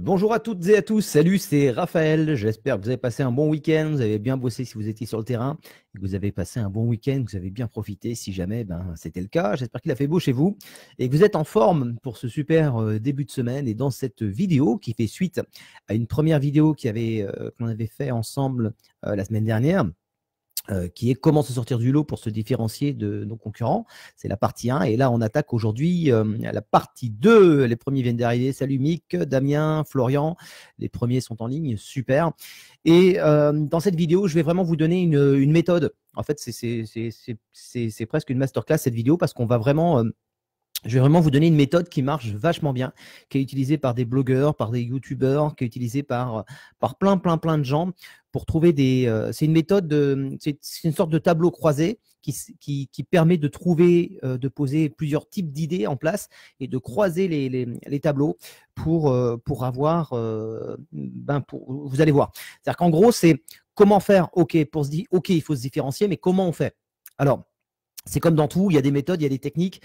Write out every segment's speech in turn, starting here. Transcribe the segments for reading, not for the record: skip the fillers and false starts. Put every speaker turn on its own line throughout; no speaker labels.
Bonjour à toutes et à tous, salut, c'est Raphaël. J'espère que vous avez passé un bon week-end, vous avez bien bossé si vous étiez sur le terrain, et que vous avez passé un bon week-end, que vous avez bien profité si jamais c'était le cas. J'espère qu'il a fait beau chez vous et que vous êtes en forme pour ce super début de semaine. Et dans cette vidéo qui fait suite à une première vidéo qu'on avait fait ensemble la semaine dernière, qui est comment se sortir du lot pour se différencier de nos concurrents. C'est la partie 1. Et là, on attaque aujourd'hui la partie 2. Les premiers viennent d'arriver. Salut Mick, Damien, Florian. Les premiers sont en ligne. Super. Et dans cette vidéo, je vais vraiment vous donner une méthode. En fait, c'est presque une masterclass cette vidéo parce qu'on va vraiment... je vais vraiment vous donner une méthode qui marche vachement bien, qui est utilisée par des blogueurs, par des youtubeurs, qui est utilisée par plein de gens pour trouver des... c'est une méthode, c'est une sorte de tableau croisé qui permet de trouver, de poser plusieurs types d'idées en place et de croiser les tableaux pour avoir... vous allez voir. C'est-à-dire qu'en gros, c'est comment faire, OK, pour se dire, OK, il faut se différencier, mais comment on fait? Alors, c'est comme dans tout, il y a des méthodes, il y a des techniques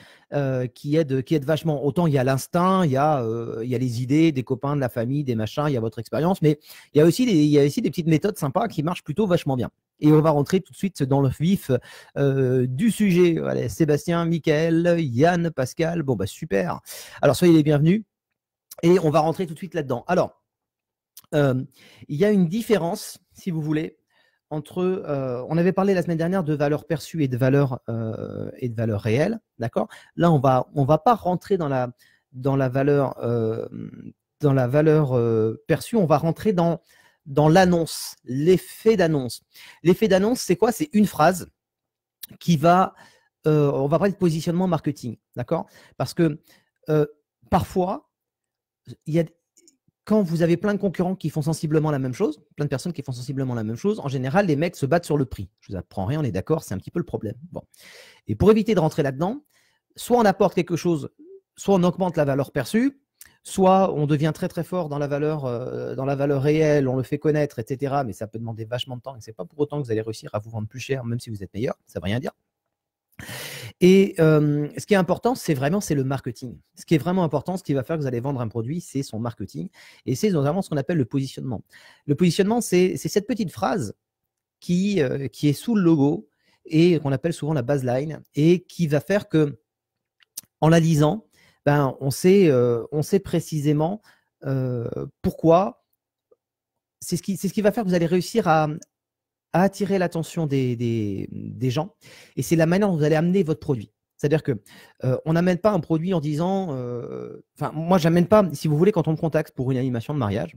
qui aident vachement. Autant il y a l'instinct, il y a les idées des copains, de la famille, des machins, il y a votre expérience, mais il y a aussi des petites méthodes sympas qui marchent plutôt vachement bien. Et on va rentrer tout de suite dans le vif du sujet. Allez, Sébastien, Mickaël, Yann, Pascal, bon bah super. Alors soyez les bienvenus et on va rentrer tout de suite là-dedans. Alors, il y a une différence, si vous voulez, entre, on avait parlé la semaine dernière de valeurs perçues et de valeurs réelles, d'accord? Là, on va pas rentrer dans la valeur perçue, on va rentrer dans l'annonce, l'effet d'annonce. L'effet d'annonce, c'est quoi? C'est une phrase qui va, on va parler de positionnement marketing, d'accord? Parce que parfois, il y a quand vous avez plein de concurrents qui font sensiblement la même chose, plein de personnes qui font sensiblement la même chose, en général, les mecs se battent sur le prix. Je vous apprends rien, on est d'accord, c'est un petit peu le problème. Bon. Et pour éviter de rentrer là-dedans, soit on apporte quelque chose, soit on augmente la valeur perçue, soit on devient très très fort dans la valeur réelle, on le fait connaître, etc. Mais ça peut demander vachement de temps et c'est pas pour autant que vous allez réussir à vous vendre plus cher, même si vous êtes meilleur, ça ne veut rien dire. Et ce qui est important, c'est le marketing. Ce qui est vraiment important, ce qui va faire que vous allez vendre un produit, c'est son marketing. Et c'est notamment ce qu'on appelle le positionnement. Le positionnement, c'est cette petite phrase qui est sous le logo et qu'on appelle souvent la baseline et qui va faire que, en la lisant, on sait précisément pourquoi. C'est ce qui va faire que vous allez réussir à attirer l'attention des gens et c'est la manière dont vous allez amener votre produit. C'est-à-dire que on n'amène pas un produit en disant, moi j'amène pas, si vous voulez, quand on me contacte pour une animation de mariage,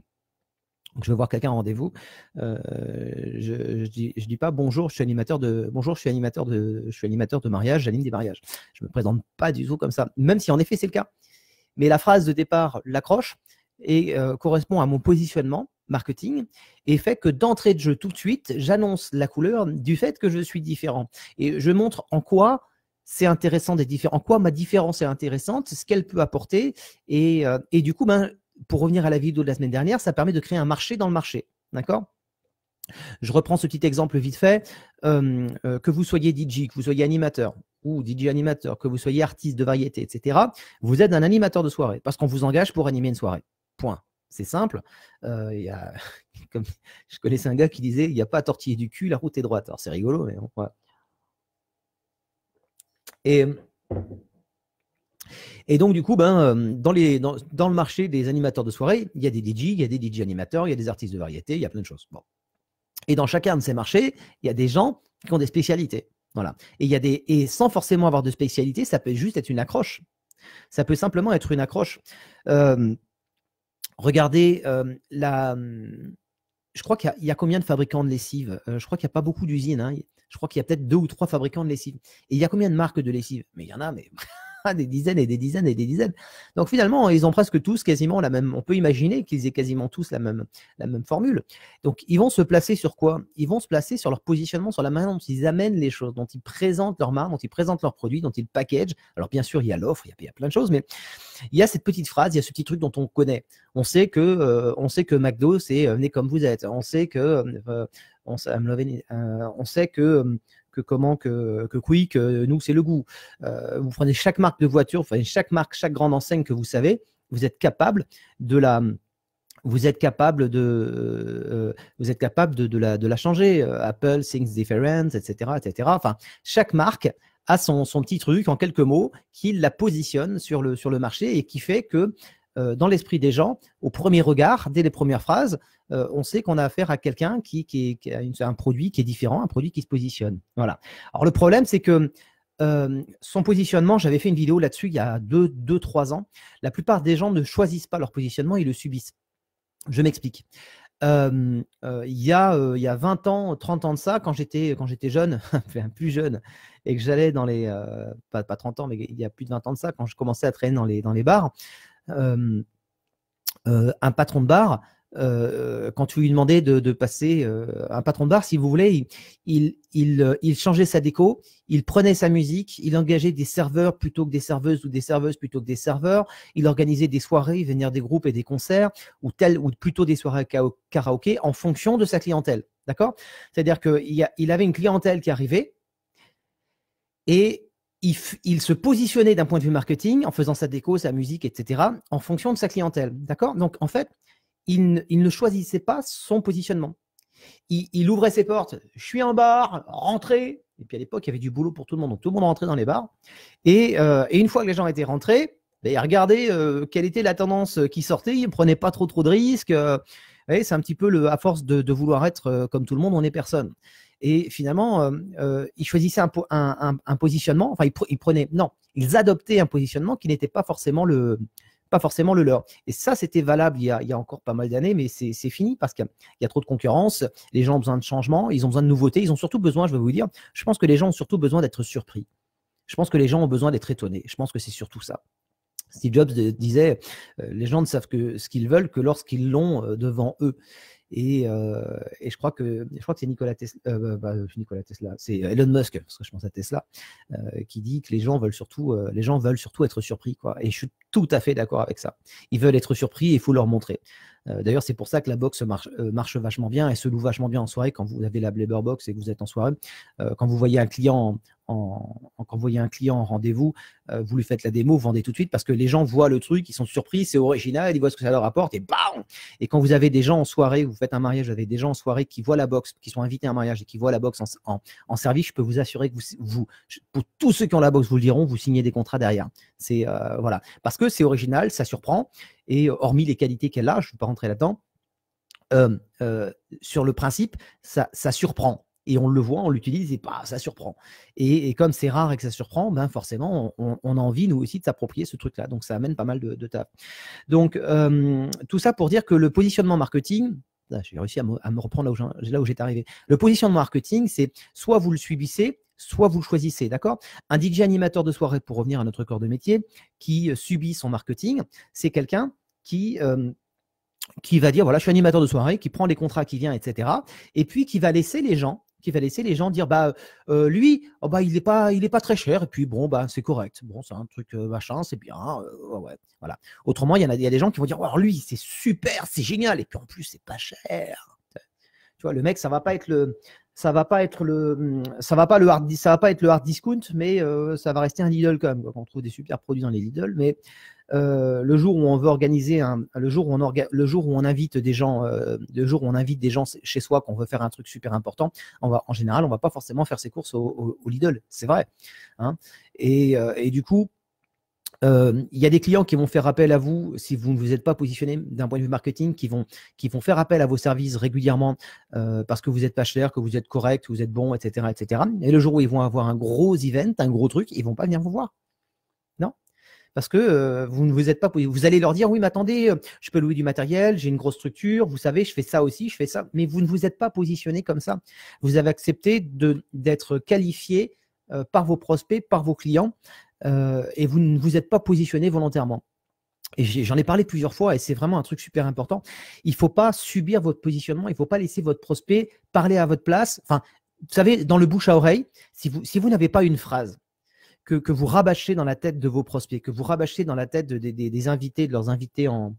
donc je veux voir quelqu'un en rendez-vous, je dis pas bonjour, je suis animateur de mariage, j'anime des mariages. Je me présente pas du tout comme ça, même si en effet c'est le cas. Mais la phrase de départ l'accroche et correspond à mon positionnement marketing et fait que d'entrée de jeu tout de suite, j'annonce la couleur du fait que je suis différent. Et je montre en quoi c'est intéressant d'être différent, en quoi ma différence est intéressante, ce qu'elle peut apporter. Et du coup, pour revenir à la vidéo de la semaine dernière, ça permet de créer un marché dans le marché. D'accord ? Je reprends ce petit exemple vite fait. Que vous soyez DJ, que vous soyez animateur ou DJ animateur, que vous soyez artiste de variété, etc., vous êtes un animateur de soirée parce qu'on vous engage pour animer une soirée. Point. C'est simple. Comme je connaissais un gars qui disait il n'y a pas à tortiller du cul, la route est droite. Alors c'est rigolo, mais bon, voilà. Et donc, du coup, dans le marché des animateurs de soirée, il y a des DJ, il y a des DJ animateurs, il y a des artistes de variété, il y a plein de choses. Bon. Et dans chacun de ces marchés, il y a des gens qui ont des spécialités. Voilà. Et sans forcément avoir de spécialité, ça peut juste être une accroche. Ça peut simplement être une accroche. Regardez, je crois qu'il y a combien de fabricants de lessive? Je crois qu'il n'y a pas beaucoup d'usines. Hein. Je crois qu'il y a peut-être 2 ou 3 fabricants de lessive. Et il y a combien de marques de lessive? Mais il y en a, mais des dizaines et des dizaines et des dizaines. Donc finalement, ils ont presque tous quasiment la même. On peut imaginer qu'ils aient quasiment tous la même formule. Donc ils vont se placer sur quoi? Ils vont se placer sur leur positionnement, sur la manière dont ils amènent les choses, dont ils présentent leur marque, dont ils présentent leurs produits, dont ils packagent. Alors bien sûr, il y a l'offre, il y a plein de choses, mais il y a cette petite phrase, il y a ce petit truc dont on connaît. On sait que McDo, c'est venez comme vous êtes. On sait que Quick, nous, c'est le goût. Vous prenez chaque marque de voiture, chaque grande enseigne que vous savez, vous êtes capable de la vous êtes capable de la changer. Apple thinks different, etc., etc. Enfin, chaque marque a son petit truc en quelques mots qui la positionne sur le marché et qui fait que dans l'esprit des gens, au premier regard, dès les premières phrases, on sait qu'on a affaire à quelqu'un qui a un produit qui est différent, un produit qui se positionne. Voilà. Alors le problème, c'est que son positionnement, j'avais fait une vidéo là-dessus il y a 2-3 ans. La plupart des gens ne choisissent pas leur positionnement, ils le subissent. Je m'explique. Il y a 20 ans, 30 ans de ça, quand j'étais jeune, plus jeune, et que j'allais dans les… pas 30 ans, mais il y a plus de 20 ans de ça, quand je commençais à traîner dans les bars, un patron de bar, quand tu lui demandais de passer un patron de bar, si vous voulez, il changeait sa déco, il prenait sa musique, il engageait des serveurs plutôt que des serveuses ou des serveuses plutôt que des serveurs, il organisait des soirées, venir des groupes et des concerts ou plutôt des soirées karaoké en fonction de sa clientèle. D'accord? C'est-à-dire qu'il avait une clientèle qui arrivait et il se positionnait d'un point de vue marketing en faisant sa déco, sa musique, etc. en fonction de sa clientèle. D'accord? Donc, en fait, il ne choisissait pas son positionnement. Il ouvrait ses portes. Je suis en bar, rentrez. Et puis à l'époque, il y avait du boulot pour tout le monde. Donc tout le monde rentrait dans les bars. Et une fois que les gens étaient rentrés, ils regardaient quelle était la tendance qui sortait. Ils ne prenaient pas trop de risques. C'est un petit peu à force de vouloir être comme tout le monde, on n'est personne. Et finalement, ils choisissaient un positionnement. Enfin, ils adoptaient un positionnement qui n'était pas forcément le leur. Et ça, c'était valable il y a encore pas mal d'années, mais c'est fini parce qu'il y a trop de concurrence. Les gens ont besoin de changement, ils ont besoin de nouveautés, ils ont surtout besoin, je vais vous dire, je pense que les gens ont surtout besoin d'être surpris. Je pense que les gens ont besoin d'être étonnés. Je pense que c'est surtout ça. Steve Jobs disait, les gens ne savent ce qu'ils veulent que lorsqu'ils l'ont devant eux. Et je crois que c'est Nikola Tesla, c'est Elon Musk, parce que je pense à Tesla, qui dit que les gens veulent surtout être surpris, quoi. Et je suis tout à fait d'accord avec ça. Ils veulent être surpris et il faut leur montrer. D'ailleurs, c'est pour ça que la boxe marche vachement bien et se loue vachement bien en soirée quand vous avez la Blabber Box et que vous êtes en soirée. Quand vous voyez un client quand vous voyez un client en rendez-vous, vous lui faites la démo, vous vendez tout de suite parce que les gens voient le truc, ils sont surpris, c'est original, ils voient ce que ça leur apporte et bam. Et quand vous avez des gens en soirée, vous faites un mariage avec des gens en soirée qui voient la box, qui sont invités à un mariage et qui voient la box en service, je peux vous assurer que pour tous ceux qui ont la box, vous le diront, vous signez des contrats derrière. C'est voilà, parce que c'est original, ça surprend et hormis les qualités qu'elle a, je ne vais pas rentrer là-dedans. Sur le principe, ça surprend. Et on le voit, on l'utilise et ça surprend. Et comme c'est rare et que ça surprend, ben forcément, on a envie, nous aussi, de s'approprier ce truc-là. Donc, ça amène pas mal de taf. Donc, tout ça pour dire que le positionnement marketing, j'ai réussi à me reprendre là où j'étais arrivé. Le positionnement marketing, c'est soit vous le subissez, soit vous le choisissez, d'accord? Un DJ animateur de soirée, pour revenir à notre corps de métier, qui subit son marketing, c'est quelqu'un qui va dire, voilà, je suis animateur de soirée, qui prend les contrats qui viennent, etc. Et puis qui va laisser les gens dire, lui, il est pas très cher, et puis bon, c'est correct. Bon, c'est un truc machin, c'est bien, ouais, voilà. Autrement, il y a des gens qui vont dire, oh, lui, c'est super, c'est génial, et puis en plus, c'est pas cher. Tu vois, le mec, ça va pas être le hard discount, mais ça va rester un Lidl quand même. On trouve des super produits dans les Lidl, mais le jour où on veut organiser le jour où on invite des gens, chez soi, qu'on veut faire un truc super important, en général, on va pas forcément faire ses courses au Lidl, c'est vrai. Hein, et du coup, il y a des clients qui vont faire appel à vous si vous ne vous êtes pas positionné d'un point de vue marketing, qui vont faire appel à vos services régulièrement parce que vous n'êtes pas cher, que vous êtes correct, que vous êtes bon, etc., etc. Et le jour où ils vont avoir un gros event, un gros truc, ils vont pas venir vous voir. Non, parce que vous ne vous êtes pas. Vous allez leur dire, oui, mais attendez, je peux louer du matériel, j'ai une grosse structure, vous savez, je fais ça aussi, je fais ça. Mais vous ne vous êtes pas positionné comme ça. Vous avez accepté d'être qualifié par vos prospects, par vos clients. Et vous ne vous êtes pas positionné volontairement. Et j'en ai parlé plusieurs fois et c'est vraiment un truc super important. Il ne faut pas subir votre positionnement, il ne faut pas laisser votre prospect parler à votre place. Enfin, vous savez, dans le bouche à oreille, si vous n'avez pas une phrase que vous rabâchez dans la tête de vos prospects, que vous rabâchez dans la tête des invités, de leurs invités en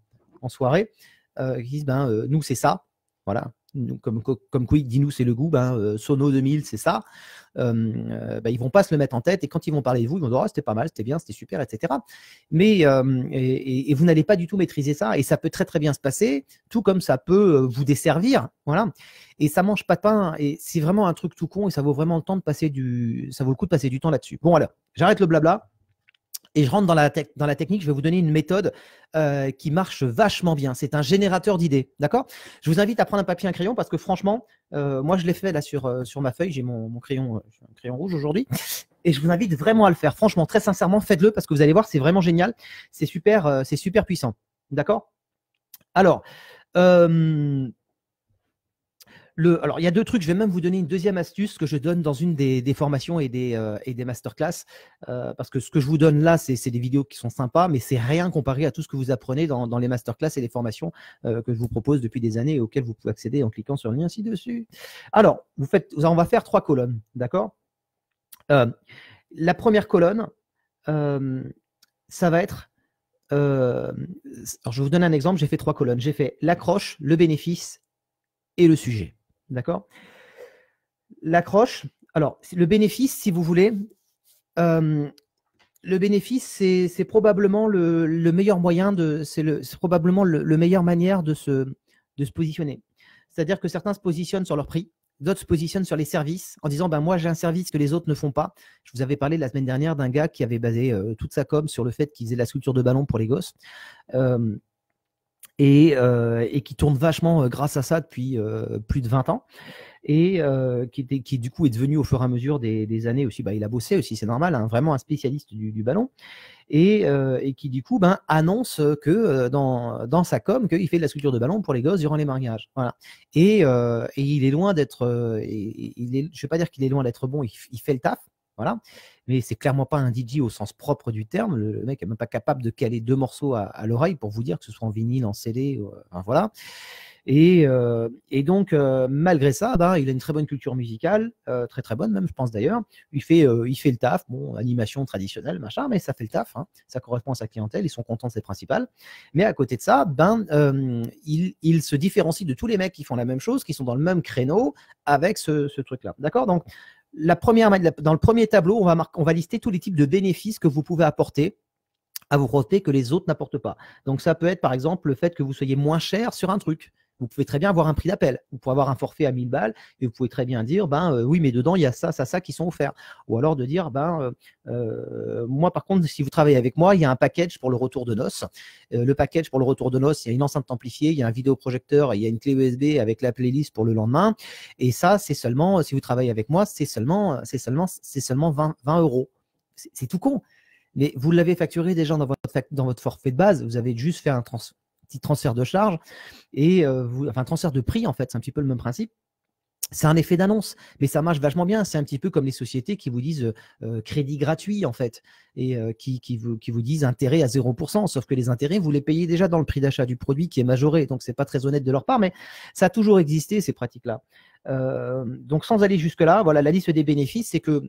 soirée, qui disent, nous c'est ça, voilà. comme Quick, dis-nous, c'est le goût, Sono 2000, c'est ça. Ils vont pas se le mettre en tête, et quand ils vont parler de vous, ils vont dire, oh, c'était pas mal, c'était bien, c'était super, etc. Mais et vous n'allez pas du tout maîtriser ça, et ça peut très très bien se passer, tout comme ça peut vous desservir, voilà. Et ça mange pas de pain, et c'est vraiment un truc tout con, et ça vaut vraiment le temps de passer ça vaut le coup de passer du temps là-dessus. Bon, alors, j'arrête le blabla. Et je rentre dans la technique, je vais vous donner une méthode qui marche vachement bien. C'est un générateur d'idées, d'accord? Je vous invite à prendre un papier et un crayon parce que franchement, moi je l'ai fait là sur ma feuille, j'ai mon crayon, un crayon rouge aujourd'hui, et je vous invite vraiment à le faire. Franchement, très sincèrement, faites-le parce que vous allez voir, c'est vraiment génial, c'est super puissant, d'accord? Alors, alors, il y a deux trucs. Je vais même vous donner une deuxième astuce que je donne dans une des formations et des masterclass. Parce que ce que je vous donne là, c'est des vidéos qui sont sympas, mais c'est rien comparé à tout ce que vous apprenez dans les masterclass et les formations que je vous propose depuis des années et auxquelles vous pouvez accéder en cliquant sur le lien ci-dessus. Alors, on va faire 3 colonnes, d'accord? La première colonne, ça va être… alors, je vais vous donner un exemple. J'ai fait 3 colonnes. J'ai fait l'accroche, le bénéfice et le sujet. D'accord? L'accroche, alors le bénéfice, si vous voulez, le bénéfice, c'est probablement le meilleur moyen c'est probablement le meilleure manière de se positionner. C'est-à-dire que certains se positionnent sur leur prix, d'autres se positionnent sur les services en disant moi j'ai un service que les autres ne font pas. Je vous avais parlé la semaine dernière d'un gars qui avait basé toute sa com sur le fait qu'il faisait la sculpture de ballon pour les gosses. Et qui tourne vachement grâce à ça depuis plus de 20 ans, et qui du coup est devenu au fur et à mesure des années aussi, il a bossé aussi, c'est normal, hein, vraiment un spécialiste du ballon, et qui du coup annonce que dans sa com qu'il fait de la sculpture de ballon pour les gosses durant les mariages, voilà. Et il est loin d'être, je ne vais pas dire qu'il est loin d'être bon, il fait le taf, voilà, mais c'est clairement pas un DJ au sens propre du terme. Le mec est même pas capable de caler 2 morceaux à l'oreille pour vous dire, que ce soit en vinyle, en CD, voilà. Et donc, malgré ça, il a une très bonne culture musicale, très très bonne même, je pense d'ailleurs. Il fait le taf, bon, animation traditionnelle, machin, mais ça fait le taf, hein, ça correspond à sa clientèle, ils sont contents, c'est principal. Mais à côté de ça, il se différencie de tous les mecs qui font la même chose, qui sont dans le même créneau avec ce truc-là. D'accord? Donc, dans le premier tableau, on va lister tous les types de bénéfices que vous pouvez apporter à vos prospects que les autres n'apportent pas. Donc, ça peut être par exemple le fait que vous soyez moins cher sur un truc. Vous pouvez très bien avoir un prix d'appel. Vous pouvez avoir un forfait à 1000 balles et vous pouvez très bien dire oui, mais dedans, il y a ça qui sont offerts. Ou alors de dire moi, par contre, si vous travaillez avec moi, il y a un package pour le retour de noces. Le package pour le retour de noces, il y a une enceinte amplifiée, il y a un vidéoprojecteur et il y a une clé USB avec la playlist pour le lendemain. Et ça, c'est seulement, si vous travaillez avec moi, c'est seulement 20 euros. C'est tout con. Mais vous l'avez facturé déjà dans votre forfait de base. Vous avez juste fait un petit transfert de charge et un transfert de prix, en fait, c'est un petit peu le même principe. C'est un effet d'annonce, mais ça marche vachement bien. C'est un petit peu comme les sociétés qui vous disent crédit gratuit, en fait, et qui vous disent intérêt à 0%, sauf que les intérêts, vous les payez déjà dans le prix d'achat du produit qui est majoré, donc c'est pas très honnête de leur part, mais ça a toujours existé, ces pratiques-là. Donc sans aller jusque-là, voilà, la liste des bénéfices, c'est que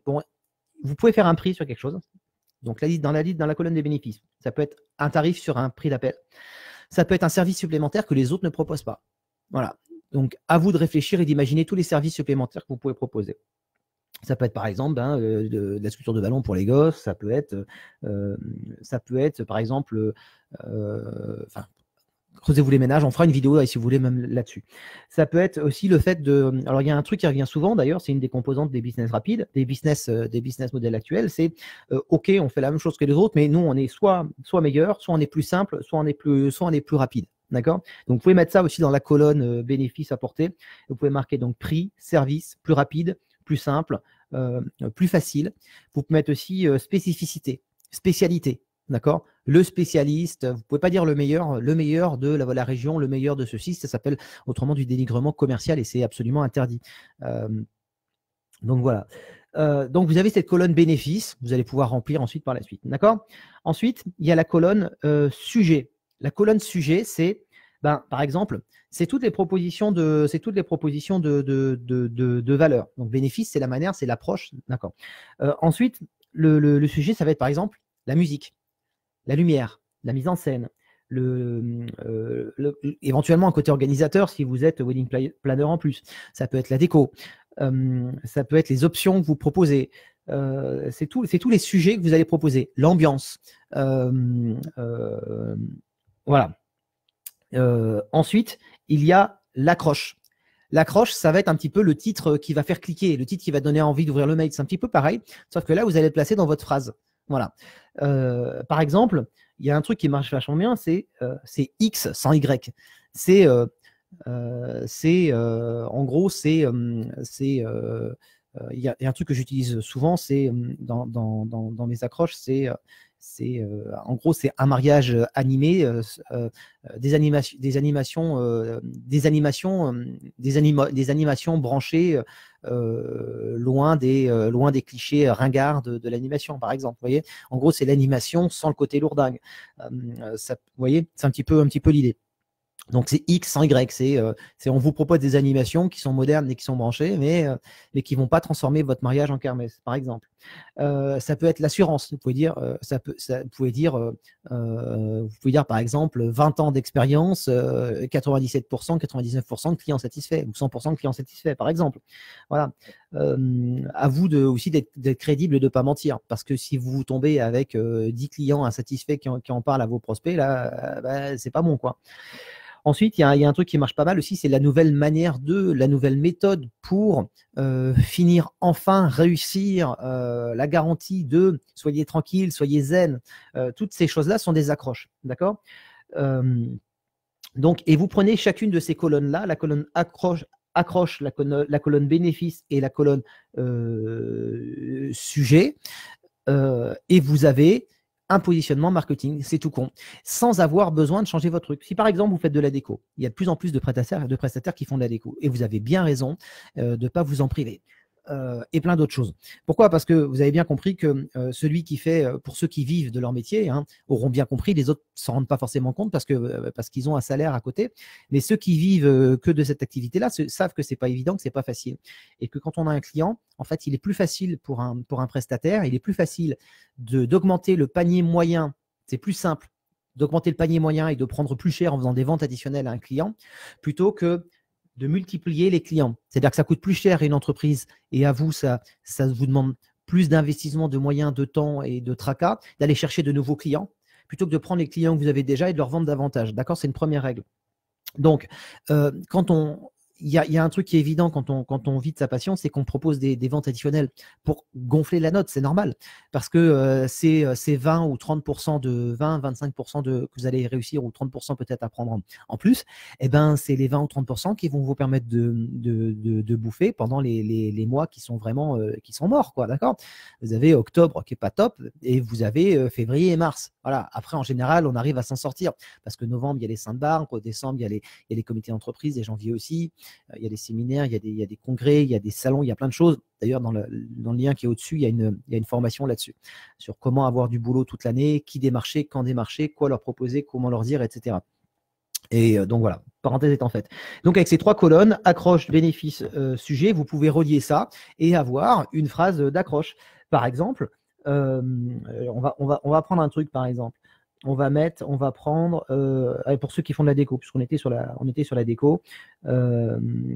vous pouvez faire un prix sur quelque chose. Donc dans la colonne des bénéfices, ça peut être un tarif sur un prix d'appel. Ça peut être un service supplémentaire que les autres ne proposent pas. Voilà. Donc, à vous de réfléchir et d'imaginer tous les services supplémentaires que vous pouvez proposer. Ça peut être par exemple de la sculpture de ballon pour les gosses. Ça peut être par exemple, creusez-vous les ménages. On fera une vidéo si vous voulez même là-dessus. Ça peut être aussi le fait de… Alors, il y a un truc qui revient souvent d'ailleurs, c'est une des composantes des business rapides, des business modèles actuels. C'est OK, on fait la même chose que les autres, mais nous, on est soit meilleur, soit on est plus simple, soit on est plus rapide. D'accord? Donc, vous pouvez mettre ça aussi dans la colonne bénéfices apportés. Vous pouvez marquer donc prix, service, plus rapide, plus simple, plus facile. Vous pouvez mettre aussi spécificité, spécialité. D'accord? Le spécialiste, vous ne pouvez pas dire le meilleur de la région, le meilleur de ceci. Ça s'appelle autrement du dénigrement commercial et c'est absolument interdit. Donc voilà. Donc vous avez cette colonne bénéfices, vous allez pouvoir remplir ensuite par la suite. D'accord? Ensuite, il y a la colonne sujet. La colonne sujet, c'est, par exemple, c'est toutes les propositions de valeur. Donc bénéfice, c'est la manière, c'est l'approche. D'accord. Ensuite, le sujet, ça va être par exemple la musique, la lumière, la mise en scène, éventuellement un côté organisateur si vous êtes wedding planner en plus. Ça peut être la déco, ça peut être les options que vous proposez. C'est tous les sujets que vous allez proposer. L'ambiance. Voilà. Ensuite, il y a l'accroche. L'accroche, ça va être un petit peu le titre qui va faire cliquer, le titre qui va donner envie d'ouvrir le mail. C'est un petit peu pareil, sauf que là, vous allez le placer dans votre phrase. Voilà. Par exemple, il y a un truc qui marche vachement bien, c'est X sans Y. En gros, il y a un truc que j'utilise souvent, c'est dans mes accroches, en gros, c'est un mariage animé, des animations branchées loin des clichés ringards de l'animation, par exemple. Vous voyez, en gros, c'est l'animation sans le côté lourdingue. Vous voyez, c'est un petit peu l'idée. Donc c'est X sans Y, on vous propose des animations qui sont modernes et qui sont branchées, mais qui vont pas transformer votre mariage en kermesse, par exemple. Ça peut être l'assurance. Vous pouvez dire, vous pouvez dire par exemple 20 ans d'expérience, 97%, 99% de clients satisfaits ou 100% de clients satisfaits, par exemple. Voilà. À vous aussi d'être crédible et de pas mentir, parce que si vous tombez avec 10 clients insatisfaits qui en parlent à vos prospects, là, c'est pas bon, quoi. Ensuite, il y a un truc qui marche pas mal aussi, c'est la nouvelle méthode pour finir enfin, réussir la garantie de soyez tranquille, soyez zen. Toutes ces choses-là sont des accroches, d'accord. Donc, et vous prenez chacune de ces colonnes-là, la colonne accroche, la colonne bénéfice et la colonne sujet, et vous avez un positionnement marketing, c'est tout con, sans avoir besoin de changer votre truc. Si par exemple vous faites de la déco, il y a de plus en plus de prestataires qui font de la déco, et vous avez bien raison de ne pas vous en priver. Et plein d'autres choses. Pourquoi? Parce que vous avez bien compris que celui qui fait, pour ceux qui vivent de leur métier, auront bien compris, les autres ne s'en rendent pas forcément compte parce qu'ils ont un salaire à côté, mais ceux qui vivent que de cette activité-là savent que c'est pas évident, que c'est pas facile. Et que quand on a un client, en fait, il est plus facile pour un prestataire, il est plus facile d'augmenter le panier moyen, c'est plus simple d'augmenter le panier moyen et de prendre plus cher en faisant des ventes additionnelles à un client, plutôt que de multiplier les clients. C'est-à-dire que ça coûte plus cher à une entreprise et à vous, ça vous demande plus d'investissement, de moyens, de temps et de tracas, d'aller chercher de nouveaux clients, plutôt que de prendre les clients que vous avez déjà et de leur vendre davantage. D'accord? C'est une première règle. Donc, il y a un truc qui est évident quand on vit de sa passion, c'est qu'on propose des ventes additionnelles pour gonfler la note, c'est normal, parce que c'est 20 ou 30% de 20, 25% que vous allez réussir, ou 30% peut-être à prendre en plus, et ben c'est les 20 ou 30% qui vont vous permettre de bouffer pendant les mois qui sont vraiment qui sont morts, quoi, d'accord. Vous avez octobre qui est pas top, et vous avez février et mars. Voilà. Après, en général, on arrive à s'en sortir, parce que novembre, il y a les Sainte-Barbe, décembre, il y a les comités d'entreprise, et janvier aussi. Il y a des séminaires, il y a des congrès, il y a des salons, il y a plein de choses. D'ailleurs, dans le lien qui est au-dessus, il y a une formation là-dessus, sur comment avoir du boulot toute l'année, qui démarcher, quand démarcher, quoi leur proposer, comment leur dire, etc. Et donc voilà, parenthèse étant faite. Donc avec ces 3 colonnes, accroche, bénéfice, sujet, vous pouvez relier ça et avoir une phrase d'accroche. Par exemple, on va prendre un truc, par exemple. On va prendre, pour ceux qui font de la déco, puisqu'on était sur la déco, allez,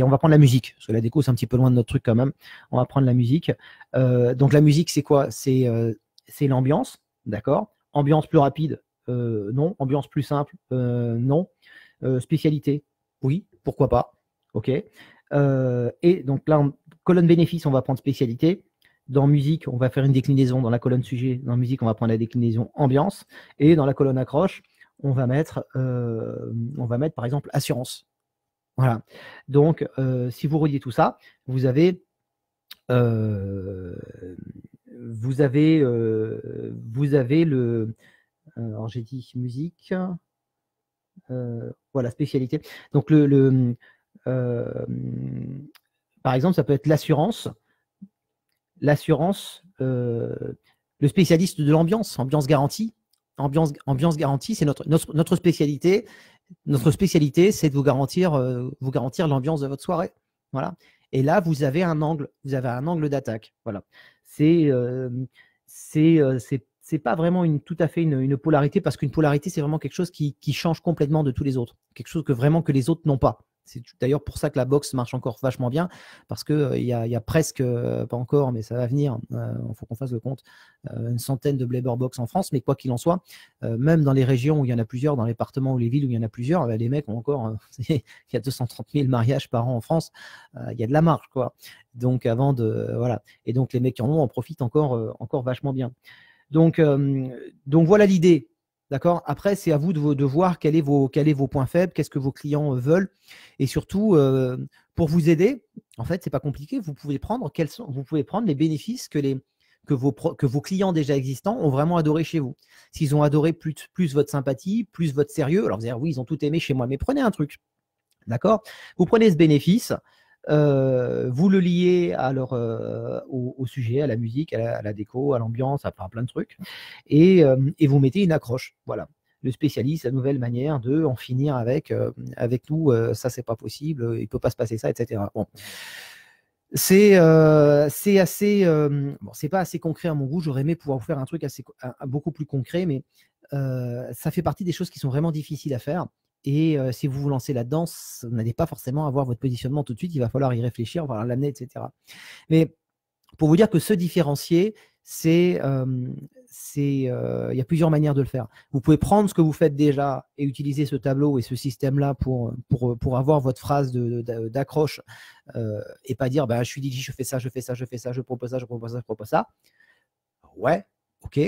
on va prendre la musique, parce que la déco, c'est un petit peu loin de notre truc quand même. On va prendre la musique. Donc la musique, c'est quoi? C'est l'ambiance, d'accord? Ambiance plus rapide, non. Ambiance plus simple, non. Spécialité, oui, pourquoi pas. OK. Et donc là, colonne bénéfice, on va prendre spécialité. Dans musique, on va faire une déclinaison dans la colonne sujet. Dans musique, on va prendre la déclinaison ambiance. Et dans la colonne accroche, on va mettre par exemple assurance. Voilà. Donc, si vous reliez tout ça, vous avez le. Alors j'ai dit musique. Voilà, spécialité. Donc par exemple, ça peut être l'assurance. L'assurance, le spécialiste de l'ambiance, ambiance garantie. Ambiance garantie, c'est notre spécialité. Notre spécialité, c'est de vous garantir l'ambiance de votre soirée. Voilà. Et là, vous avez un angle d'attaque. Voilà. C'est c'est pas vraiment tout à fait une polarité, parce qu'une polarité, c'est vraiment quelque chose qui change complètement de tous les autres. Quelque chose que les autres n'ont pas. C'est d'ailleurs pour ça que la boxe marche encore vachement bien, parce que il y a presque, pas encore, mais ça va venir, il faut qu'on fasse le compte, une centaine de Blabber Box en France, mais quoi qu'il en soit, même dans les régions où il y en a plusieurs, dans les départements ou les villes où il y en a plusieurs, les mecs ont encore, il y a 230 000 mariages par an en France, il y a de la marge, quoi. Donc voilà. Et donc les mecs qui en ont en profitent encore vachement bien. Donc voilà l'idée. D'accord. Après, c'est à vous de voir quels sont vos points faibles, qu'est-ce que vos clients veulent. Et surtout, pour vous aider, en fait, c'est pas compliqué. Vous pouvez prendre les bénéfices que vos clients déjà existants ont vraiment adoré chez vous. S'ils ont adoré plus votre sympathie, plus votre sérieux, alors vous allez dire, oui, ils ont tout aimé chez moi. Mais prenez un truc. D'accord. Vous prenez ce bénéfice, vous le liez au sujet, à la musique, à la déco, à l'ambiance, à plein de trucs, et vous mettez une accroche. Voilà. Le spécialiste, la nouvelle manière de en finir avec nous, ça c'est pas possible, il peut pas se passer ça, etc. Bon. C'est assez, bon, c'est pas assez concret à mon goût. J'aurais aimé pouvoir vous faire un truc beaucoup plus concret, mais ça fait partie des choses qui sont vraiment difficiles à faire. Et si vous vous lancez là-dedans, vous n'allez pas forcément avoir votre positionnement tout de suite. Il va falloir y réfléchir, falloir l'amener, etc. Mais pour vous dire que se différencier, il y a plusieurs manières de le faire. Vous pouvez prendre ce que vous faites déjà et utiliser ce tableau et ce système-là pour avoir votre phrase d'accroche, et pas dire je suis DJ, je fais ça, je fais ça, je fais ça, je propose ça, je propose ça, je propose ça. Ouais, ok.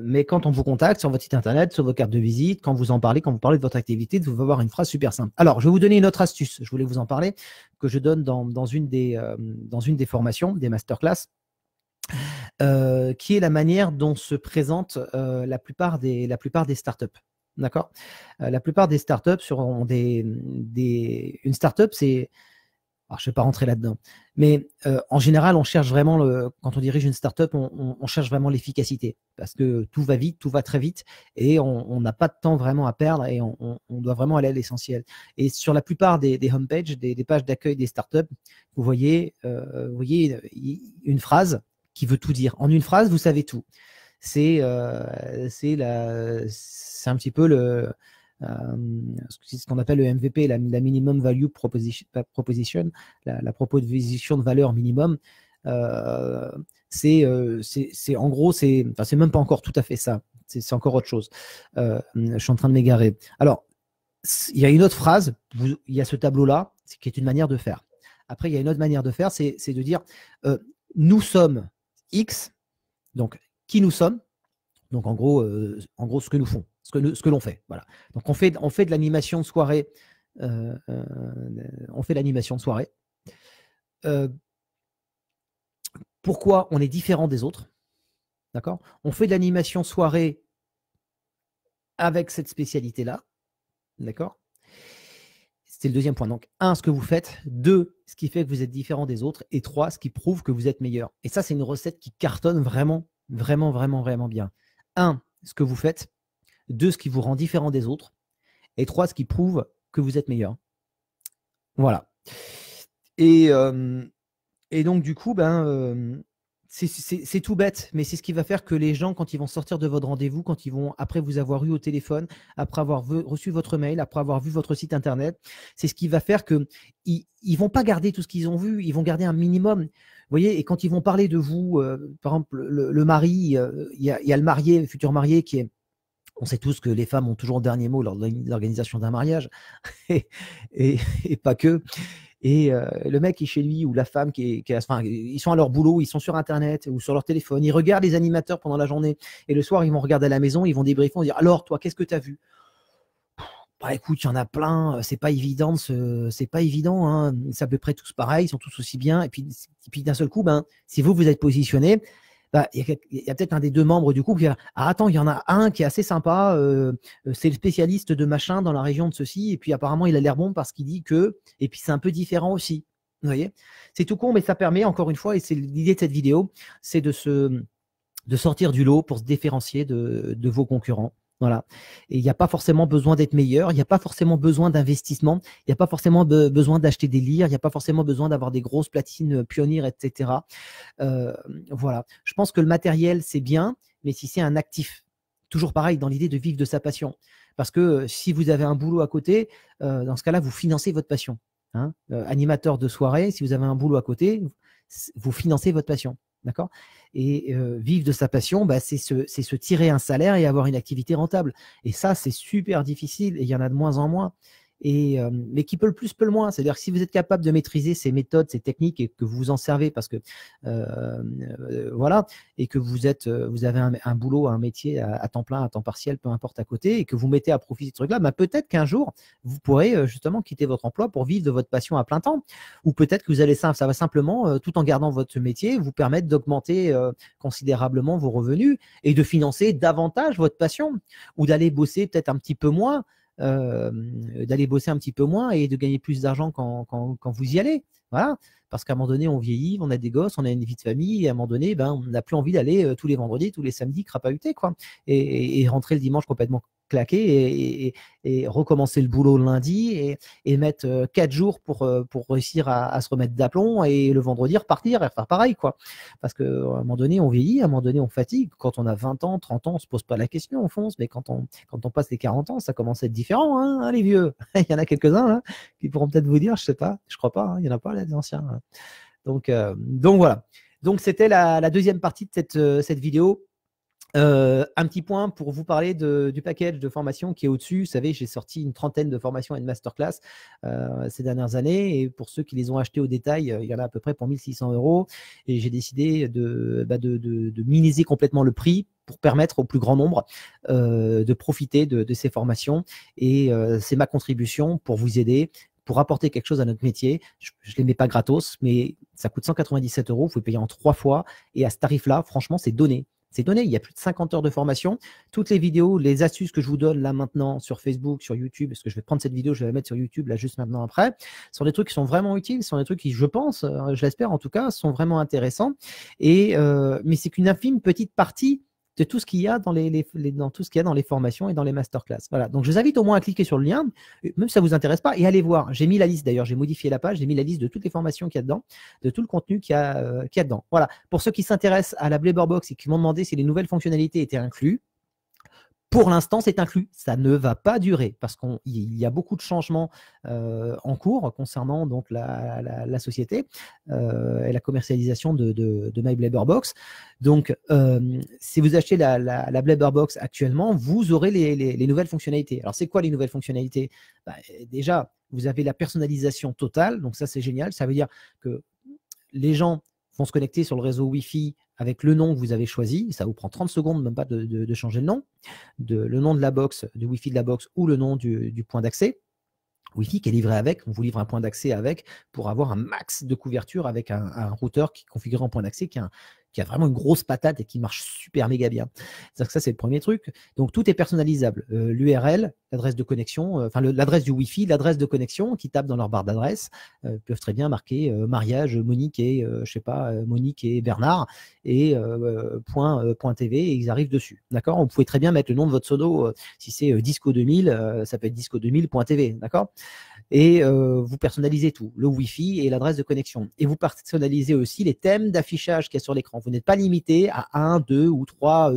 Mais quand on vous contacte sur votre site internet, sur vos cartes de visite, quand vous parlez de votre activité, vous allez avoir une phrase super simple. Alors, je vais vous donner une autre astuce. Je voulais vous en parler, que je donne dans une des formations, des masterclass, qui est la manière dont se présentent la plupart des startups. D'accord. La plupart des startups une startup, c'est... Alors, je ne vais pas rentrer là-dedans. Mais en général, on cherche vraiment, quand on dirige une startup, on cherche vraiment l'efficacité. Parce que tout va vite, tout va très vite. Et on n'a pas de temps vraiment à perdre. Et on doit vraiment aller à l'essentiel. Et sur la plupart des homepages, des pages d'accueil des startups, vous voyez une phrase qui veut tout dire. En une phrase, vous savez tout. C'est un petit peu c'est ce qu'on appelle le MVP, la minimum value proposition, la proposition de valeur minimum. C'est en gros, c'est même pas encore tout à fait ça. C'est encore autre chose. Je suis en train de m'égarer. Alors, il y a une autre phrase. Il y a ce tableau-là, qui est une manière de faire. Après, il y a une autre manière de faire, c'est de dire nous sommes X. Donc, qui nous sommes. Donc, en gros, ce que nous font. Ce que l'on fait. Voilà. Donc, on fait de l'animation de soirée. On fait de l'animation de soirée. Pourquoi on est différent des autres? D'accord. On fait de l'animation soirée avec cette spécialité-là. D'accord. C'est le deuxième point. Donc, 1, ce que vous faites. 2, ce qui fait que vous êtes différent des autres. Et 3, ce qui prouve que vous êtes meilleur. Et ça, c'est une recette qui cartonne vraiment, vraiment, vraiment, vraiment bien. 1, ce que vous faites. 2, ce qui vous rend différent des autres. Et 3, ce qui prouve que vous êtes meilleur. Voilà. Et donc, du coup, c'est tout bête, mais c'est ce qui va faire que les gens, quand ils vont sortir de votre rendez-vous, quand ils vont, après vous avoir eu au téléphone, après avoir reçu votre mail, après avoir vu votre site internet, c'est ce qui va faire qu'ils ne vont pas garder tout ce qu'ils ont vu, ils vont garder un minimum. Vous voyez, et quand ils vont parler de vous, par exemple, le mari, il y a le marié, le futur marié qui est... On sait tous que les femmes ont toujours le dernier mot lors de l'organisation d'un mariage, et pas que. Et le mec est chez lui, ou la femme ils sont à leur boulot, ils sont sur Internet ou sur leur téléphone, ils regardent les animateurs pendant la journée, et le soir, ils vont regarder à la maison, ils vont débriefer, ils vont dire « Alors, toi, qu'est-ce que tu as vu ?» Écoute, il y en a plein, c'est pas évident, hein. C'est à peu près tous pareils, ils sont tous aussi bien. Et puis d'un seul coup, si vous êtes positionné, il y a peut-être un des deux membres du couple qui va « Ah, attends, il y en a un qui est assez sympa, c'est le spécialiste de machin dans la région de ceci, et puis apparemment il a l'air bon parce qu'il dit que… » Et puis c'est un peu différent aussi. Vous voyez, c'est tout con, mais ça permet, encore une fois, et c'est l'idée de cette vidéo, c'est de sortir du lot pour se différencier de vos concurrents. Voilà. Et il n'y a pas forcément besoin d'être meilleur, il n'y a pas forcément besoin d'investissement, il n'y a pas forcément besoin d'acheter des livres, il n'y a pas forcément besoin d'avoir des grosses platines Pioneer, etc. Voilà. Je pense que le matériel, c'est bien, mais si c'est un actif, toujours pareil dans l'idée de vivre de sa passion. Parce que si vous avez un boulot à côté, dans ce cas-là, vous financez votre passion. Hein. Animateur de soirée, si vous avez un boulot à côté, vous financez votre passion. D'accord. Et vivre de sa passion, bah, c'est se tirer un salaire et avoir une activité rentable. Et ça, c'est super difficile et il y en a de moins en moins. Mais qui peut le plus, peut le moins. C'est-à-dire que si vous êtes capable de maîtriser ces méthodes, ces techniques et que vous vous en servez parce que voilà, et que vous avez un boulot, un métier à temps plein, à temps partiel, peu importe à côté, et que vous mettez à profit ces trucs-là, bah, peut-être qu'un jour, vous pourrez justement quitter votre emploi pour vivre de votre passion à plein temps. Ou peut-être que ça va simplement, tout en gardant votre métier, vous permettre d'augmenter considérablement vos revenus et de financer davantage votre passion. Ou d'aller bosser peut-être un petit peu moins d'aller bosser un petit peu moins et de gagner plus d'argent quand vous y allez. Voilà. Parce qu'à un moment donné, on vieillit, on a des gosses, on a une vie de famille, et à un moment donné, ben, on n'a plus envie d'aller tous les vendredis, tous les samedis crapahuter, quoi. Et rentrer le dimanche complètement claqué et recommencer le boulot le lundi et mettre 4 jours pour réussir à se remettre d'aplomb et le vendredi repartir et faire pareil, quoi. Parce qu'à un moment donné, on vieillit, à un moment donné, on fatigue. Quand on a 20 ans, 30 ans, on ne se pose pas la question, on fonce, mais quand on passe les 40 ans, ça commence à être différent, hein, les vieux. Il y en a quelques-uns là, qui pourront peut-être vous dire, je sais pas, je crois pas, hein, il y en a pas là, des anciens. Hein. Donc voilà. Donc c'était la deuxième partie de cette vidéo. Un petit point pour vous parler du package de formation qui est au-dessus. Vous savez, j'ai sorti une trentaine de formations et de masterclass ces dernières années. Et pour ceux qui les ont achetés au détail, il y en a à peu près pour 1 600 €. Et j'ai décidé de minimiser complètement le prix pour permettre au plus grand nombre de profiter de ces formations. Et c'est ma contribution pour vous aider, pour apporter quelque chose à notre métier. Je ne les mets pas gratos, mais ça coûte 197 €. Vous pouvez payer en 3 fois. Et à ce tarif-là, franchement, c'est donné. C'est donné, il y a plus de 50 heures de formation. Toutes les vidéos, les astuces que je vous donne là maintenant sur Facebook, sur YouTube, parce que je vais prendre cette vidéo, je vais la mettre sur YouTube là juste maintenant après, sont des trucs qui sont vraiment utiles, sont des trucs qui, je pense, je l'espère en tout cas, sont vraiment intéressants. Mais c'est qu'une infime petite partie de tout ce qu'il y a dans tout ce qu'il y a dans les formations et dans les masterclass. Voilà. Donc je vous invite au moins à cliquer sur le lien, même si ça vous intéresse pas, et allez voir. J'ai mis la liste d'ailleurs, j'ai modifié la page, j'ai mis la liste de toutes les formations qu'il y a dedans, de tout le contenu qu'il y a dedans. Voilà. Pour ceux qui s'intéressent à la Blabberbox et qui m'ont demandé si les nouvelles fonctionnalités étaient incluses, pour l'instant, c'est inclus. Ça ne va pas durer parce qu'il y a beaucoup de changements en cours concernant donc la société et la commercialisation de My Blabberbox. Donc, si vous achetez la Blabberbox actuellement, vous aurez les nouvelles fonctionnalités. Alors, c'est quoi les nouvelles fonctionnalités? Déjà, vous avez la personnalisation totale. Donc, ça, c'est génial. Ça veut dire que les gens vont se connecter sur le réseau Wi-Fi avec le nom que vous avez choisi. Ça vous prend 30 secondes, même pas de changer le nom. Le nom de la box, du Wi-Fi de la box ou le nom du point d'accès. Wi-Fi qui est livré avec, on vous livre un point d'accès avec pour avoir un max de couverture avec un routeur qui est configuré en point d'accès qui a vraiment une grosse patate et qui marche super méga bien. C'est-à-dire que ça, c'est le premier truc. Donc, tout est personnalisable. L'URL, l'adresse de connexion, enfin l'adresse du Wi-Fi, l'adresse de connexion qui tapent dans leur barre d'adresse peuvent très bien marquer mariage Monique et, je sais pas, Monique et Bernard et point .tv et ils arrivent dessus. D'accord. Vous pouvez très bien mettre le nom de votre pseudo. Si c'est Disco 2000, ça peut être Disco 2000.tv. D'accord. Et vous personnalisez tout, le Wi-Fi et l'adresse de connexion. Et vous personnalisez aussi les thèmes d'affichage qu'il y a sur l'écran. Vous n'êtes pas limité à 1, 2 ou 3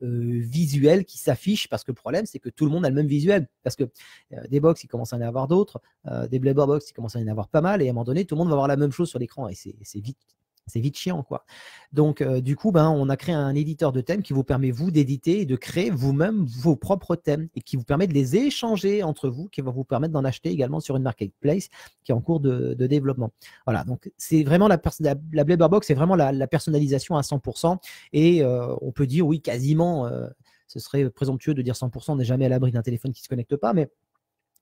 visuels qui s'affichent parce que le problème, c'est que tout le monde a le même visuel. Parce que des box, il commence à y en avoir d'autres, des Blabberbox, il commence à y en avoir pas mal et à un moment donné, tout le monde va avoir la même chose sur l'écran et c'est vite chiant, quoi. Donc, du coup, on a créé un éditeur de thèmes qui vous permet, vous, d'éditer et de créer vous-même vos propres thèmes et qui vous permet de les échanger entre vous, qui va vous permettre d'en acheter également sur une marketplace qui est en cours de développement. Voilà, donc c'est vraiment la Blabberbox, c'est vraiment la personnalisation à 100% et on peut dire, oui, quasiment, ce serait présomptueux de dire 100%, on n'est jamais à l'abri d'un téléphone qui ne se connecte pas, mais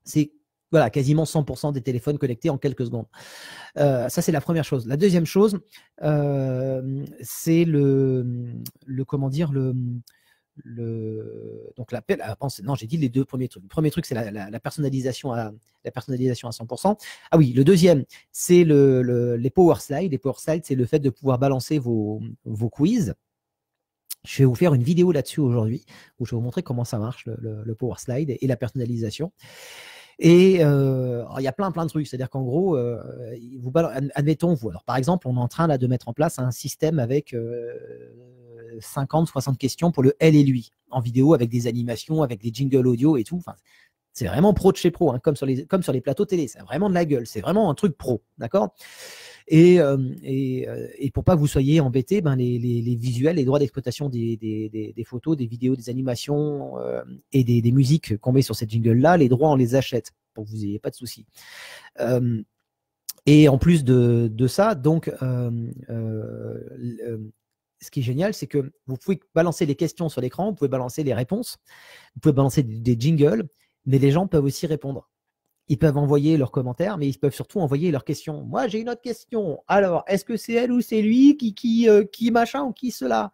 c'est voilà, quasiment 100% des téléphones connectés en quelques secondes. Ça, c'est la première chose. La deuxième chose, c'est comment dire, donc l'appel. Non, j'ai dit les deux premiers trucs. Le premier truc, c'est la personnalisation à 100%. Ah oui, le deuxième, c'est les power slides. Les power slides, c'est le fait de pouvoir balancer vos quiz Je vais vous faire une vidéo là-dessus aujourd'hui où je vais vous montrer comment ça marche, le Power Slide et la personnalisation. Et il y a plein de trucs. C'est-à-dire qu'en gros, admettons, alors, par exemple, on est en train là, de mettre en place un système avec 50, 60 questions pour le elle et lui, en vidéo, avec des animations, avec des jingles audio et tout. Enfin, c'est vraiment pro de chez pro, hein, comme sur les plateaux télé. C'est vraiment de la gueule. C'est vraiment un truc pro. D'accord ? Et pour pas que vous soyez embêtés, les visuels, les droits d'exploitation des photos, des vidéos, des animations et des musiques qu'on met sur cette jingle-là, les droits, on les achète pour que vous n'ayez pas de soucis. Et en plus de ça, donc, ce qui est génial, c'est que vous pouvez balancer les questions sur l'écran, vous pouvez balancer les réponses, vous pouvez balancer des jingles, mais les gens peuvent aussi répondre. Ils peuvent envoyer leurs commentaires, mais ils peuvent surtout envoyer leurs questions. Moi, j'ai une autre question. Alors, est-ce que c'est elle ou c'est lui qui machin ou qui cela ?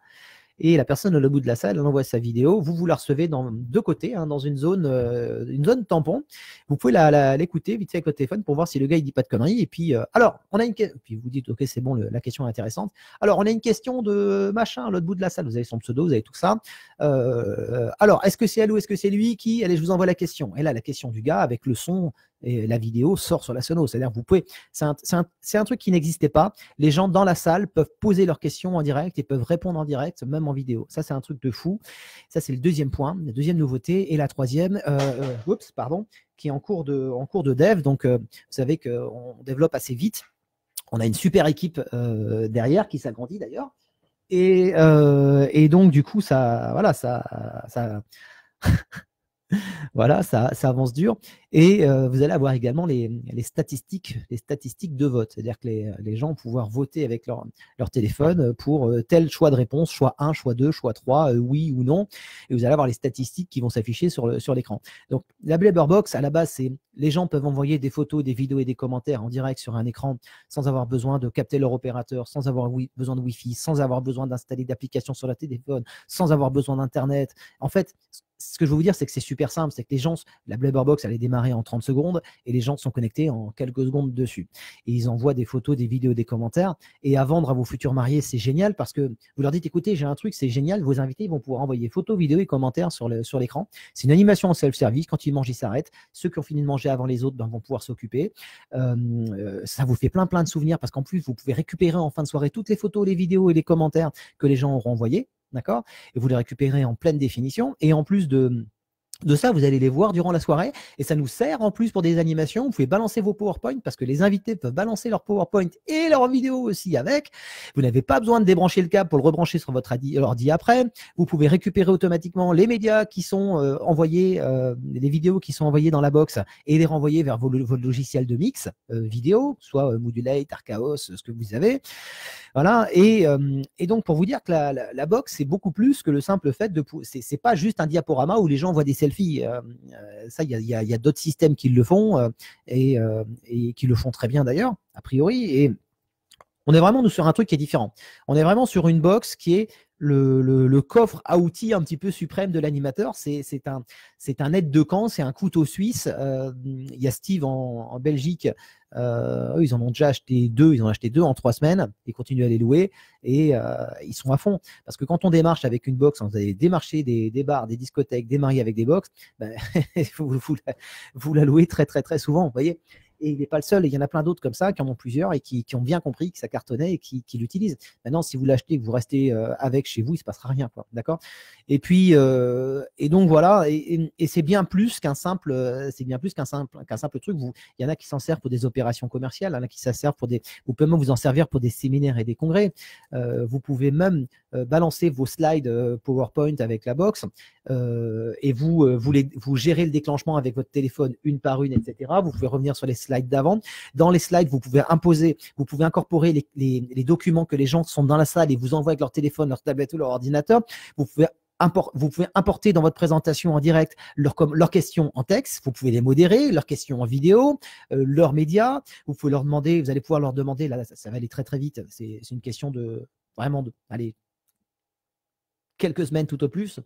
Et la personne au bout de la salle, elle envoie sa vidéo. Vous la recevez de côté, hein, dans une zone tampon. Vous pouvez l'écouter vite fait avec votre téléphone pour voir si le gars il dit pas de conneries. Et puis, alors, on a une question. Puis vous dites, ok, c'est bon, la question est intéressante. Alors, on a une question de machin à l'autre bout de la salle. Vous avez son pseudo, vous avez tout ça. Alors, est-ce que c'est elle ou est-ce que c'est lui qui ? Allez, je vous envoie la question. Et là, la question du gars avec le son et la vidéo sort sur la sono. C'est-à-dire que vous pouvez. C'est un truc qui n'existait pas. Les gens dans la salle peuvent poser leurs questions en direct et peuvent répondre en direct, même en vidéo. Ça, c'est un truc de fou. Ça, c'est le deuxième point, la deuxième nouveauté. Et la troisième, qui est en cours de dev. Donc, vous savez qu'on développe assez vite. On a une super équipe derrière qui s'agrandit d'ailleurs. Et donc, du coup, ça voilà, ça avance dur. Et vous allez avoir également les statistiques de vote. C'est-à-dire que les gens vont pouvoir voter avec leur téléphone pour tel choix de réponse, choix 1, choix 2, choix 3, oui ou non. Et vous allez avoir les statistiques qui vont s'afficher sur l'écran. Donc, la Blabberbox, à la base, c'est les gens peuvent envoyer des photos, des vidéos et des commentaires en direct sur un écran sans avoir besoin de capter leur opérateur, sans avoir besoin de Wi-Fi, sans avoir besoin d'installer d'applications sur la téléphone, sans avoir besoin d'Internet. En fait, ce que je veux vous dire, c'est que c'est super simple. C'est que les gens, la Blabberbox, elle est démarrée en 30 secondes et les gens sont connectés en quelques secondes dessus. Et ils envoient des photos, des vidéos, des commentaires. Et à vendre à vos futurs mariés, c'est génial parce que vous leur dites, écoutez, j'ai un truc, c'est génial. Vos invités vont pouvoir envoyer photos, vidéos et commentaires sur l'écran. C'est une animation en self-service. Quand ils mangent, ils s'arrêtent. Ceux qui ont fini de manger avant les autres vont pouvoir s'occuper. Ça vous fait plein de souvenirs parce qu'en plus, vous pouvez récupérer en fin de soirée toutes les photos, les vidéos et les commentaires que les gens auront envoyés. D'accord ? Et vous les récupérez en pleine définition. Et en plus de ça, vous allez les voir durant la soirée et ça nous sert en plus pour des animations. Vous pouvez balancer vos PowerPoint parce que les invités peuvent balancer leur PowerPoint et leur vidéo aussi avec. Vous n'avez pas besoin de débrancher le câble pour le rebrancher sur votre ordi après. Vous pouvez récupérer automatiquement les médias qui sont envoyés, les vidéos qui sont envoyées dans la box et les renvoyer vers votre logiciel de mix vidéo, soit Modulate, Archaos, ce que vous avez. Voilà. Et donc, pour vous dire que la box, c'est beaucoup plus que le simple fait de. C'est pas juste un diaporama où les gens voient des selfies. Ça, il y a d'autres systèmes qui le font et qui le font très bien d'ailleurs, a priori. Et on est vraiment sur un truc qui est différent. On est vraiment sur une box qui est le coffre à outils un petit peu suprême de l'animateur. C'est un aide de camp, c'est un couteau suisse. Il y a Steve en Belgique. Eux, ils en ont déjà acheté 2. Ils en ont acheté 2 en 3 semaines. Ils continuent à les louer et ils sont à fond. Parce que quand on démarche avec une box, vous allez démarcher des bars, des discothèques, des mariés avec des box, vous la louez très souvent. Vous voyez. Et il n'est pas le seul, et il y en a plein d'autres comme ça qui en ont plusieurs et qui ont bien compris que ça cartonnait et qui l'utilisent. Maintenant, si vous l'achetez et que vous restez avec chez vous, il ne se passera rien, quoi. D'accord ? Et puis, et donc voilà, et c'est bien plus qu'un simple, truc. Il y en a qui s'en servent pour des opérations commerciales, il y en a qui s'en servent vous pouvez même vous en servir pour des séminaires et des congrès. Vous pouvez même balancer vos slides PowerPoint avec la box et vous gérez le déclenchement avec votre téléphone une par une, etc. Vous pouvez revenir sur les slides d'avant. Dans les slides, vous pouvez incorporer les documents que les gens sont dans la salle et vous envoient avec leur téléphone, leur tablette ou leur ordinateur. Vous pouvez importer dans votre présentation en direct leurs questions en texte. Vous pouvez les modérer, leurs questions en vidéo, leurs médias. Vous allez pouvoir leur demander, là, ça va aller très vite. C'est une question allez, quelques semaines tout au plus,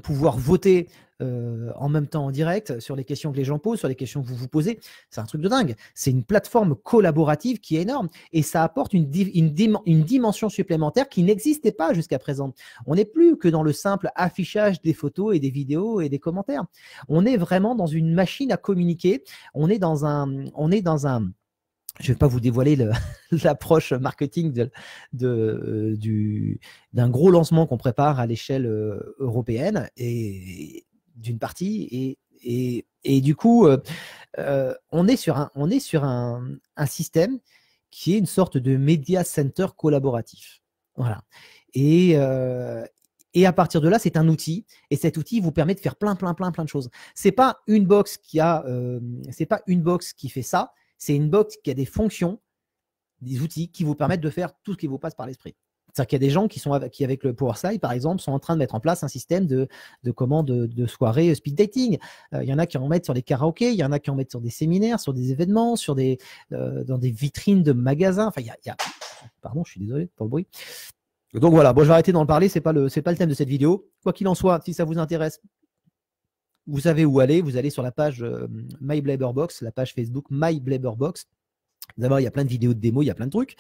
pouvoir voter en même temps en direct sur les questions que les gens posent, sur les questions que vous vous posez. C'est un truc de dingue. C'est une plateforme collaborative qui est énorme et ça apporte une dimension supplémentaire qui n'existait pas jusqu'à présent. On n'est plus que dans le simple affichage des photos et des vidéos et des commentaires. On est vraiment dans une machine à communiquer. On est dans un je ne vais pas vous dévoiler l'approche marketing d'un gros lancement qu'on prépare à l'échelle européenne et d'une partie. Et du coup, on est sur un système qui est une sorte de media center collaboratif. Voilà. Et à partir de là, c'est un outil. Et cet outil vous permet de faire plein de choses. C'est pas une box qui fait ça. C'est une box qui a des fonctions, des outils qui vous permettent de faire tout ce qui vous passe par l'esprit. C'est-à-dire qu'il y a des gens qui avec le PowerSlide, par exemple, sont en train de mettre en place un système de soirée speed dating. Il y en a qui en mettent sur des karaokés, il y en a qui en mettent sur des séminaires, sur des événements, dans des vitrines de magasins. Enfin, pardon, je suis désolé pour le bruit. Donc voilà, bon, je vais arrêter d'en parler, c'est pas le thème de cette vidéo. Quoi qu'il en soit, si ça vous intéresse, vous savez où aller. Vous allez sur la page My Blabberbox, la page Facebook My Blabberbox. D'abord, il y a plein de vidéos de démo, il y a plein de trucs.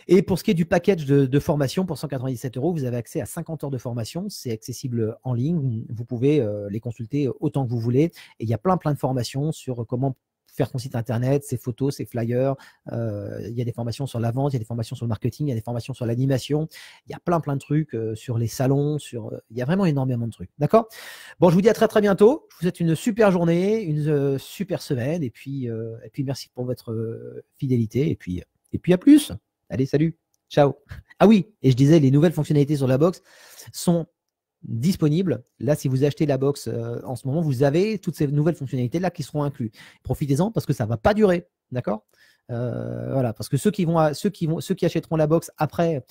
Et pour ce qui est du package de formation, pour 197 €, vous avez accès à 50 heures de formation. C'est accessible en ligne. Vous pouvez les consulter autant que vous voulez. Et il y a plein de formations sur comment faire son site internet, ses photos, ses flyers. Il y a des formations sur la vente, il y a des formations sur le marketing, il y a des formations sur l'animation. Il y a plein de trucs sur les salons. Il y a vraiment énormément de trucs. D'accord? Bon, je vous dis à très bientôt. Je vous souhaite une super journée, une super semaine. Et puis merci pour votre fidélité. Et puis à plus. Allez, salut. Ciao. Ah oui, et je disais, les nouvelles fonctionnalités sur la box sont disponibles. Là, si vous achetez la box en ce moment, vous avez toutes ces nouvelles fonctionnalités là qui seront incluses. Profitez-en parce que ça va pas durer, d'accord? Voilà, parce que ceux qui achèteront la box après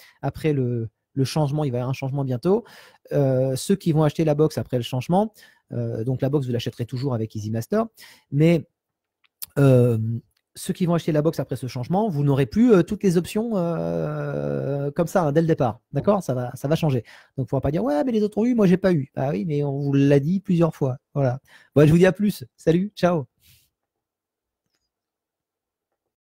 le changement, il va y avoir un changement bientôt. Ceux qui vont acheter la box après le changement, donc la box vous l'achèterez toujours avec EasyMaster, mais ceux qui vont acheter la box après ce changement, vous n'aurez plus toutes les options comme ça dès le départ. D'accord? Ça va changer. Donc, il ne faudra pas dire ouais, mais les autres ont eu, moi j'ai pas eu. Ah oui, mais on vous l'a dit plusieurs fois. Voilà. Bon, je vous dis à plus. Salut, ciao.